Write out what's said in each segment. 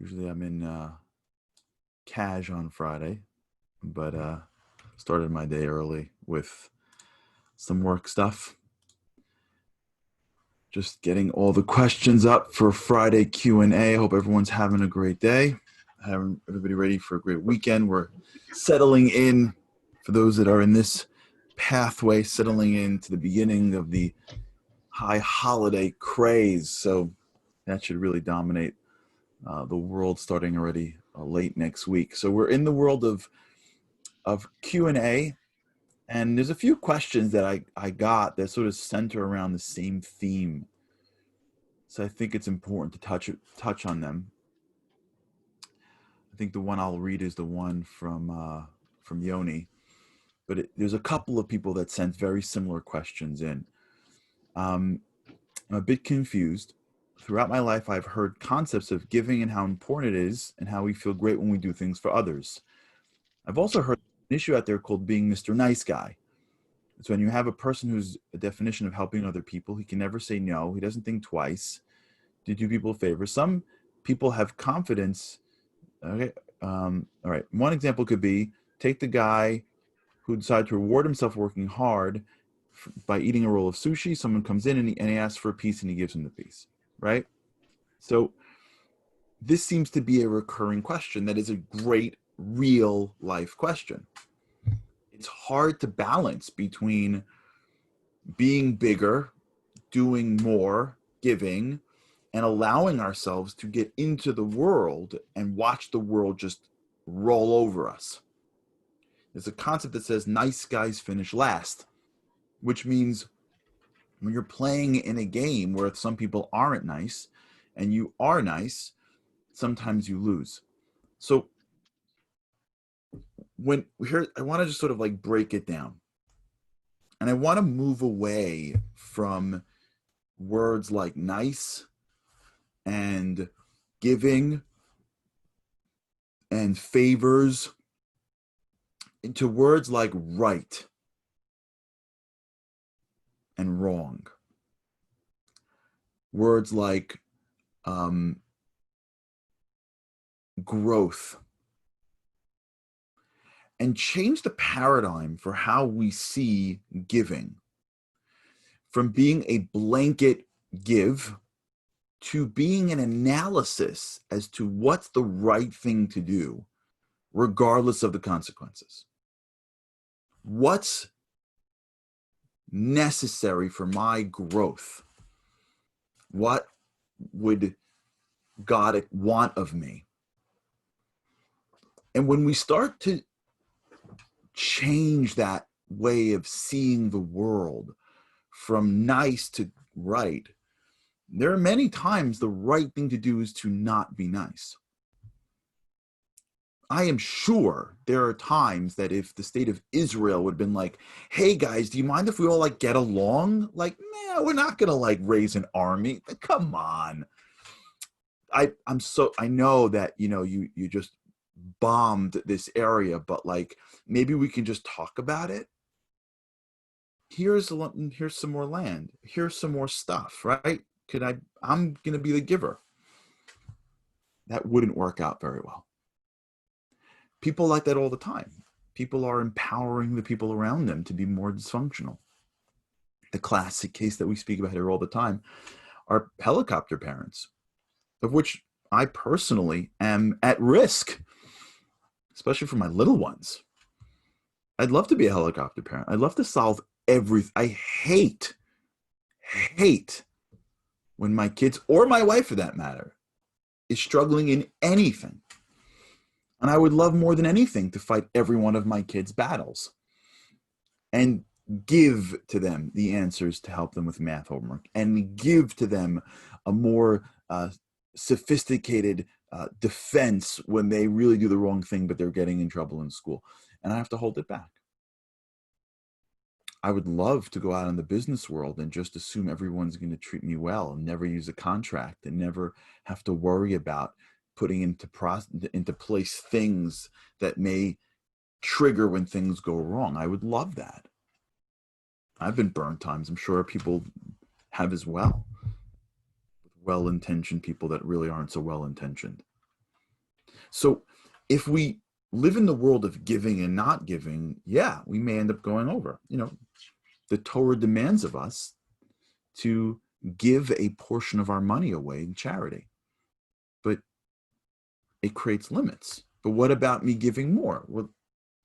Usually I'm in Cash on Friday, but started my day early with some work stuff. Just getting all the questions up for Friday Q&A. Hope everyone's having a great day. Having everybody ready for a great weekend. We're settling in, for those that are in this pathway, settling into the beginning of the high holiday craze. So that should really dominate the world starting already late next week. So we're in the world of Q&A, and there's a few questions that I got that sort of center around the same theme. So I think it's important to touch on them. I think the one I'll read is the one from Yoni, but there's a couple of people that sent very similar questions in. I'm a bit confused. Throughout my life, I've heard concepts of giving and how important it is and how we feel great when we do things for others. I've also heard an issue out there called being Mr. Nice Guy. It's when you have a person who's a definition of helping other people. He can never say no. He doesn't think twice to do people a favor. Some people have confidence. Okay. All right. One example could be take the guy who decided to reward himself working hard by eating a roll of sushi. Someone comes in and he asks for a piece and he gives him the piece. Right. So this seems to be a recurring question that is a great real life question. It's hard to balance between being bigger, doing more, giving, and allowing ourselves to get into the world and watch the world just roll over us. There's a concept that says nice guys finish last, which means when you're playing in a game where some people aren't nice and you are nice, sometimes you lose. So when here, I want to just sort of like break it down. And I want to move away from words like nice and giving and favors into words like right and wrong. Words like growth. And change the paradigm for how we see giving. From being a blanket give to being an analysis as to what's the right thing to do, regardless of the consequences. What's necessary for my growth? What would God want of me? And when we start to change that way of seeing the world from nice to right, there are many times the right thing to do is to not be nice. I am sure there are times that if the state of Israel would have been like, hey guys, do you mind if we all like get along? Like, man, we're not gonna like raise an army. Come on. I know that you just bombed this area, but like maybe we can just talk about it. Here's some more land. Here's some more stuff, right? I'm gonna be the giver. That wouldn't work out very well. People like that all the time. People are empowering the people around them to be more dysfunctional. The classic case that we speak about here all the time are helicopter parents, of which I personally am at risk, especially for my little ones. I'd love to be a helicopter parent. I'd love to solve everything. I hate when my kids, or my wife for that matter, is struggling in anything. And I would love more than anything to fight every one of my kids' battles and give to them the answers to help them with math homework and give to them a more sophisticated defense when they really do the wrong thing, but they're getting in trouble in school. And I have to hold it back. I would love to go out in the business world and just assume everyone's going to treat me well and never use a contract and never have to worry about putting into place things that may trigger when things go wrong. I would love that. I've been burned times. I'm sure people have as well. Well-intentioned people that really aren't so well-intentioned. So if we live in the world of giving and not giving, yeah, we may end up going over. The Torah demands of us to give a portion of our money away in charity, but it creates limits. But what about me giving more? Well,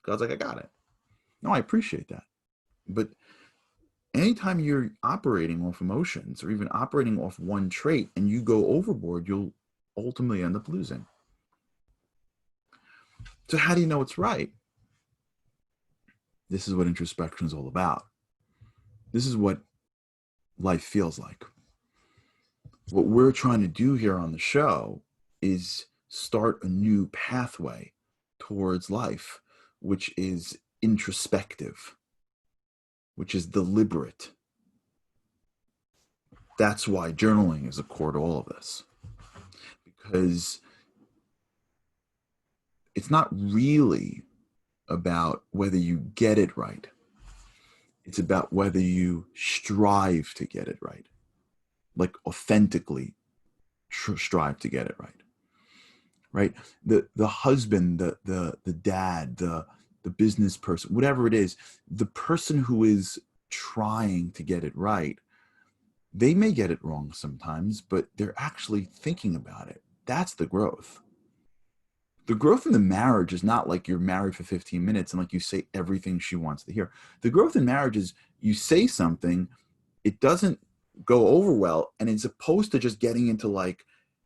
God's like, I got it. No, I appreciate that. But anytime you're operating off emotions or even operating off one trait and you go overboard, you'll ultimately end up losing. So how do you know it's right? This is what introspection is all about. This is what life feels like. What we're trying to do here on the show is start a new pathway towards life, which is introspective, which is deliberate. That's why journaling is a core to all of this, because it's not really about whether you get it right. It's about whether you strive to get it right, like authentically strive to get it right. Right? The husband, the dad, the business person, whatever it is, the person who is trying to get it right, they may get it wrong sometimes, but they're actually thinking about it. That's the growth. The growth in the marriage is not like you're married for 15 minutes and like you say everything she wants to hear. The growth in marriage is you say something, it doesn't go over well, and as opposed to just getting into like,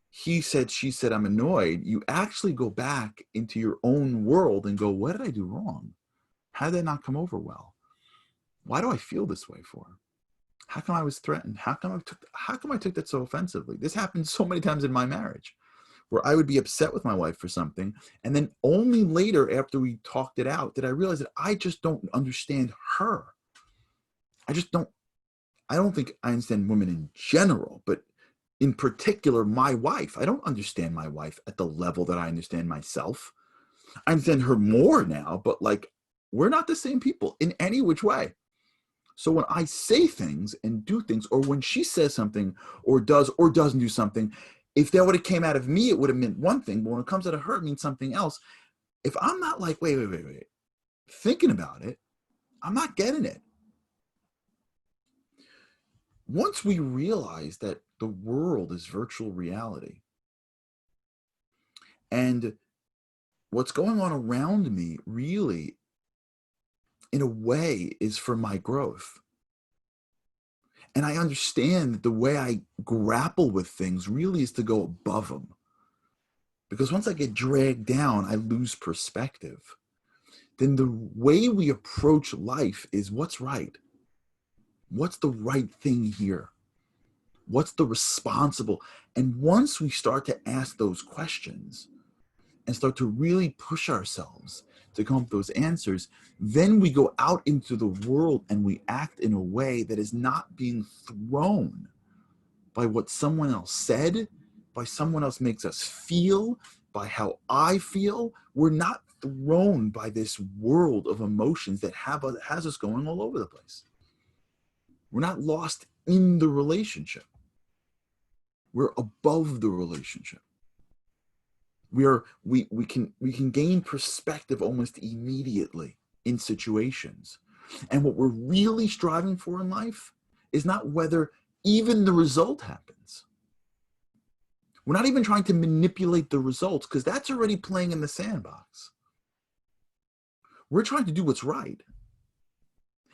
he said, she said, I'm annoyed, you actually go back into your own world and go, what did I do wrong? How did that not come over well? Why do I feel this way for? How come I was threatened? How come I took that so offensively? This happened so many times in my marriage, where I would be upset with my wife for something, and then only later after we talked it out did I realize that I just don't understand her. I don't think I understand women in general, but in particular, my wife. I don't understand my wife at the level that I understand myself. I understand her more now, but like, we're not the same people in any which way. So when I say things and do things, or when she says something or does or doesn't do something, if that would have came out of me, it would have meant one thing, but when it comes out of her, it means something else. If I'm not like, wait, thinking about it, I'm not getting it. Once we realize that the world is virtual reality and what's going on around me really, in a way, is for my growth. And I understand that the way I grapple with things really is to go above them. Because once I get dragged down, I lose perspective. Then the way we approach life is what's right. What's the right thing here? What's the responsible? And once we start to ask those questions and start to really push ourselves to come up with those answers, then we go out into the world and we act in a way that is not being thrown by what someone else said, by someone else makes us feel, by how I feel. We're not thrown by this world of emotions that has us going all over the place. We're not lost in the relationship. We're above the relationship. We can gain perspective almost immediately in situations. And what we're really striving for in life is not whether even the result happens. We're not even trying to manipulate the results, because that's already playing in the sandbox. We're trying to do what's right.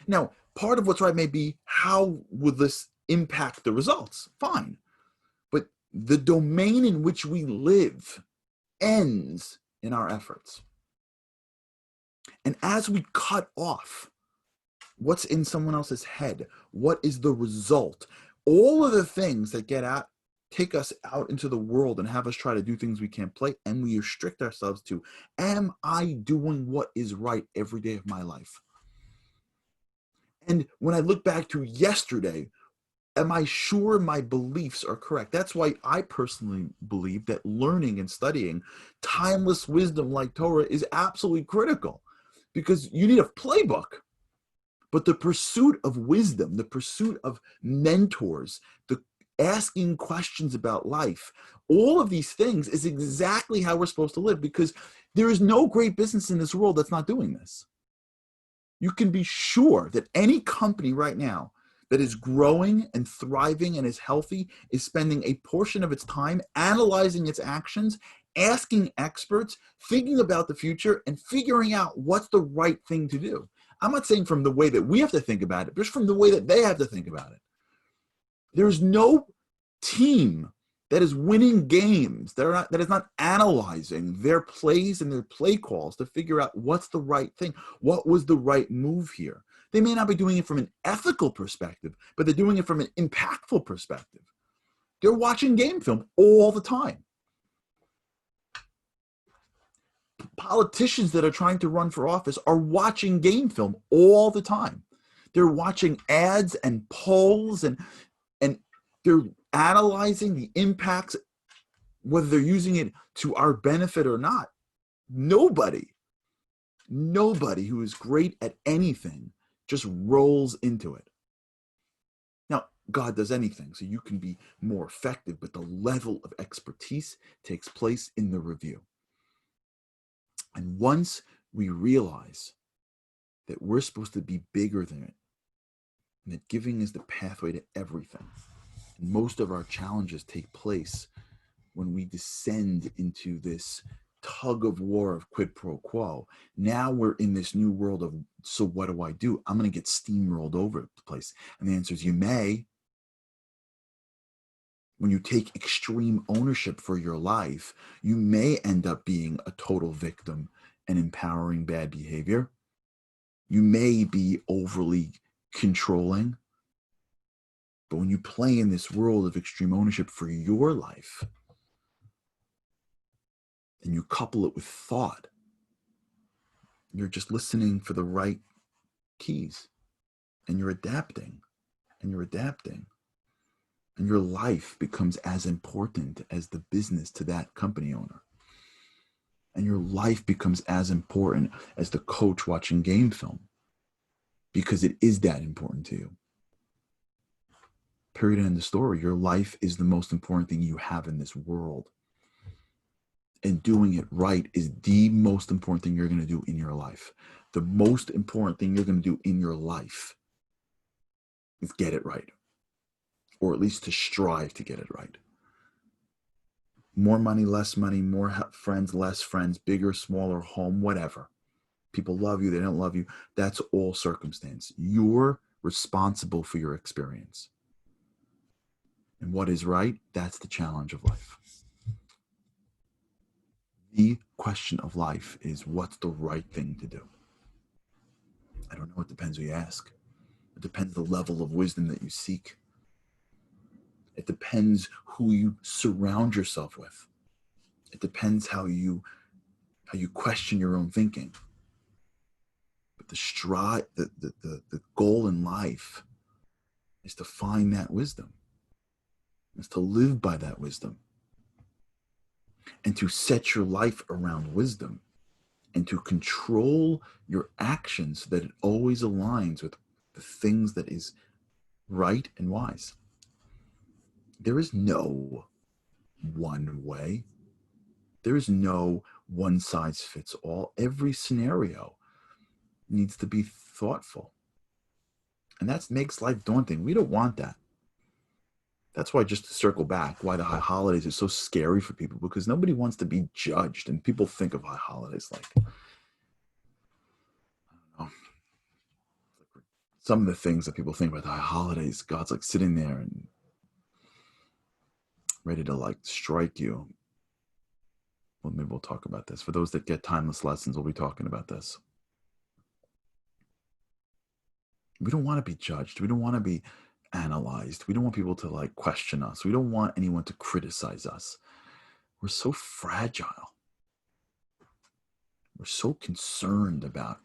Now, part of what's right may be, how would this impact the results? Fine. But the domain in which we live ends in our efforts. And as we cut off what's in someone else's head, what is the result, all of the things that take us out into the world and have us try to do things we can't play, and we restrict ourselves to, am I doing what is right every day of my life? And when I look back to yesterday, am I sure my beliefs are correct? That's why I personally believe that learning and studying timeless wisdom like Torah is absolutely critical, because you need a playbook. But the pursuit of wisdom, the pursuit of mentors, asking questions about life. All of these things is exactly how we're supposed to live, because there is no great business in this world that's not doing this. You can be sure that any company right now that is growing and thriving and is healthy is spending a portion of its time analyzing its actions, asking experts, thinking about the future, and figuring out what's the right thing to do. I'm not saying from the way that we have to think about it, but just from the way that they have to think about it. There's no team that is winning games that is not analyzing their plays and their play calls to figure out what's the right thing. What was the right move here? They may not be doing it from an ethical perspective, but they're doing it from an impactful perspective. They're watching game film all the time. Politicians that are trying to run for office are watching game film all the time. They're watching ads and polls, and they're analyzing the impacts, whether they're using it to our benefit or not. Nobody who is great at anything just rolls into it. Now, God does anything, so you can be more effective, but the level of expertise takes place in the review. And once we realize that we're supposed to be bigger than it, and that giving is the pathway to everything, and most of our challenges take place when we descend into this tug of war of quid pro quo. Now we're in this new world of, so what do? I'm going to get steamrolled over the place. And the answer is you may. When you take extreme ownership for your life, you may end up being a total victim and empowering bad behavior. You may be overly controlling. But when you play in this world of extreme ownership for your life, and you couple it with thought, you're just listening for the right keys, and you're adapting, and you're adapting. And your life becomes as important as the business to that company owner. And your life becomes as important as the coach watching game film, because it is that important to you. Period, end of story. Your life is the most important thing you have in this world. And doing it right is the most important thing you're going to do in your life. The most important thing you're going to do in your life is get it right. Or at least to strive to get it right. More money, less money, more friends, less friends, bigger, smaller home, whatever. People love you, they don't love you. That's all circumstance. You're responsible for your experience. And what is right? That's the challenge of life. The question of life is, what's the right thing to do? I don't know. It depends who you ask. It depends the level of wisdom that you seek. It depends who you surround yourself with. It depends how you question your own thinking. But the goal in life is to find that wisdom, is to live by that wisdom, and to set your life around wisdom, and to control your actions so that it always aligns with the things that is right and wise. There is no one way. There is no one size fits all. Every scenario needs to be thoughtful. And that makes life daunting. We don't want that. That's why, just to circle back, why the high holidays are so scary for people, because nobody wants to be judged. And people think of high holidays like, I don't know, some of the things that people think about the high holidays, God's like sitting there and ready to like strike you. Well, maybe we'll talk about this. For those that get timeless lessons, we'll be talking about this. We don't want to be judged. We don't want to be analyzed. We don't want people to like question us. We don't want anyone to criticize us. We're so fragile. We're so concerned about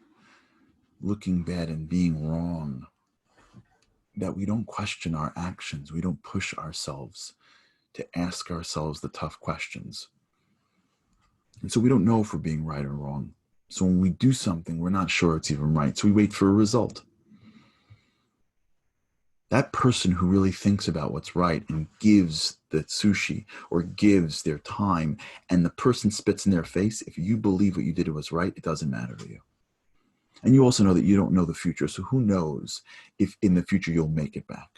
looking bad and being wrong that we don't question our actions. We don't push ourselves to ask ourselves the tough questions. And so we don't know if we're being right or wrong. So when we do something, we're not sure it's even right. So we wait for a result. That person who really thinks about what's right and gives the sushi or gives their time, and the person spits in their face, if you believe what you did was right, it doesn't matter to you. And you also know that you don't know the future, so who knows if in the future you'll make it back.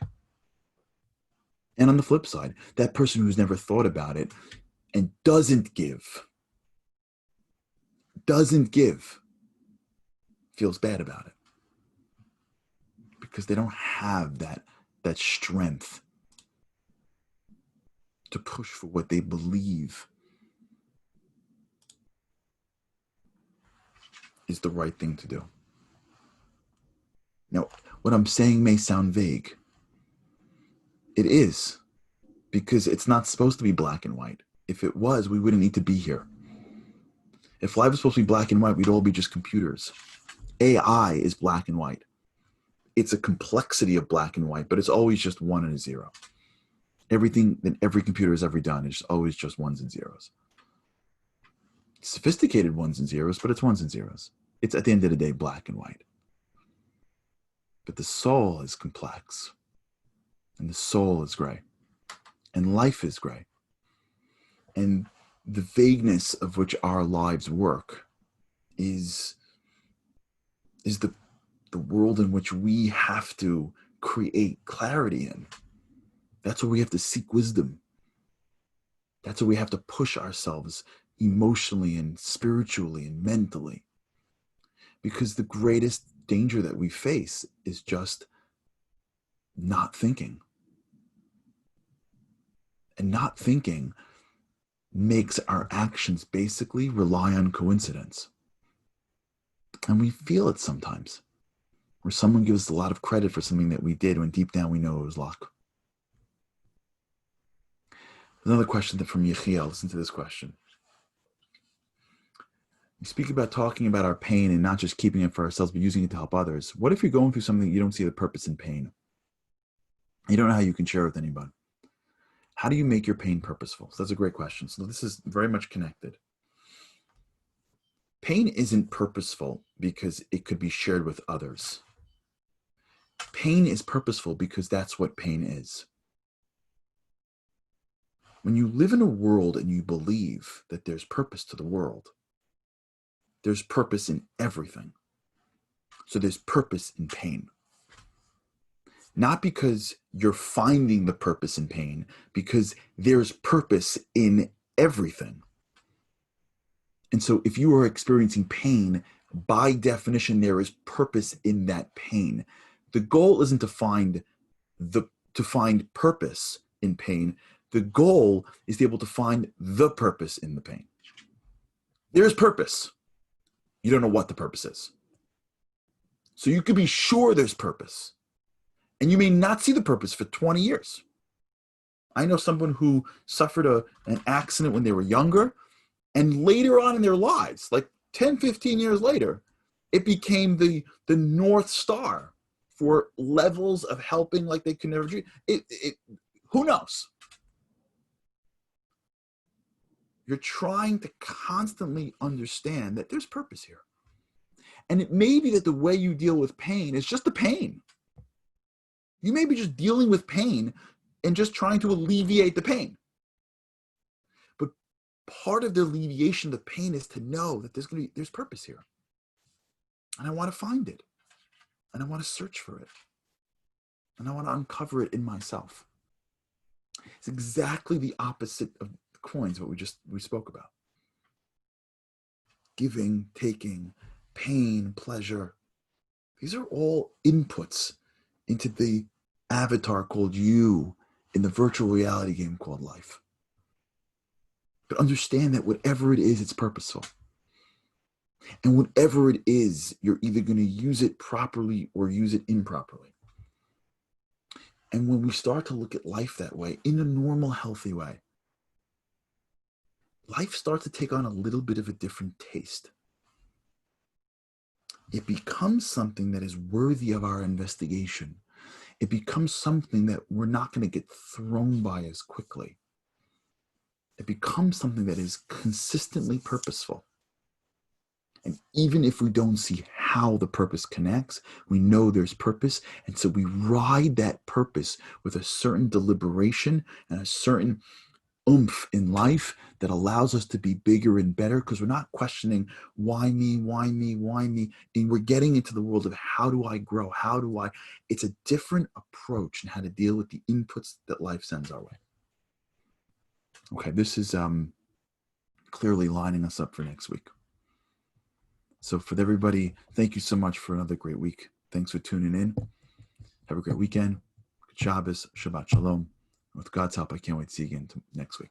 And on the flip side, that person who's never thought about it and doesn't give, feels bad about it. Because they don't have that strength to push for what they believe is the right thing to do. Now, what I'm saying may sound vague. It is, because it's not supposed to be black and white. If it was, we wouldn't need to be here. If life was supposed to be black and white, we'd all be just computers. AI is black and white. It's a complexity of black and white, but it's always just 1 and a 0. Everything that every computer has ever done is always just 1s and 0s. Sophisticated 1s and 0s, but it's 1s and 0s. It's at the end of the day black and white. But the soul is complex, and the soul is gray, and life is gray. And the vagueness of which our lives work is the world in which we have to create clarity in. That's where we have to seek wisdom. That's where we have to push ourselves emotionally and spiritually and mentally. Because the greatest danger that we face is just not thinking. And not thinking makes our actions basically rely on coincidence. And we feel it sometimes, where someone gives us a lot of credit for something that we did when deep down we know it was luck. Another question from Yechiel. Listen to this question. We speak about talking about our pain and not just keeping it for ourselves, but using it to help others. What if you're going through something you don't see the purpose in pain? You don't know how you can share with anybody. How do you make your pain purposeful? So that's a great question. So this is very much connected. Pain isn't purposeful because it could be shared with others. Pain is purposeful because that's what pain is. When you live in a world and you believe that there's purpose to the world, there's purpose in everything. So there's purpose in pain. Not because you're finding the purpose in pain, because there's purpose in everything. And so if you are experiencing pain, by definition, there is purpose in that pain. The goal isn't to find purpose in pain. The goal is to be able to find the purpose in the pain. There is purpose. You don't know what the purpose is. So you could be sure there's purpose. And you may not see the purpose for 20 years. I know someone who suffered an accident when they were younger, and later on in their lives, like 10, 15 years later, it became the North Star for levels of helping like they could never dream. Who knows? You're trying to constantly understand that there's purpose here. And it may be that the way you deal with pain is just the pain. You may be just dealing with pain and just trying to alleviate the pain. But part of the alleviation of the pain is to know that there's purpose here. And I want to find it. And I want to search for it. And I want to uncover it in myself. It's exactly the opposite of the coins, what we spoke about. Giving, taking, pain, pleasure. These are all inputs into the avatar called you in the virtual reality game called life. But understand that whatever it is, it's purposeful. And whatever it is, you're either going to use it properly or use it improperly. And when we start to look at life that way, in a normal, healthy way, life starts to take on a little bit of a different taste. It becomes something that is worthy of our investigation. It becomes something that we're not going to get thrown by as quickly. It becomes something that is consistently purposeful. And even if we don't see how the purpose connects, we know there's purpose. And so we ride that purpose with a certain deliberation and a certain oomph in life that allows us to be bigger and better, because we're not questioning why me, why me, why me. And we're getting into the world of how do I grow? It's a different approach in how to deal with the inputs that life sends our way. Okay, this is clearly lining us up for next week. So for everybody, thank you so much for another great week. Thanks for tuning in. Have a great weekend. Good Shabbos, Shabbat Shalom. With God's help, I can't wait to see you again next week.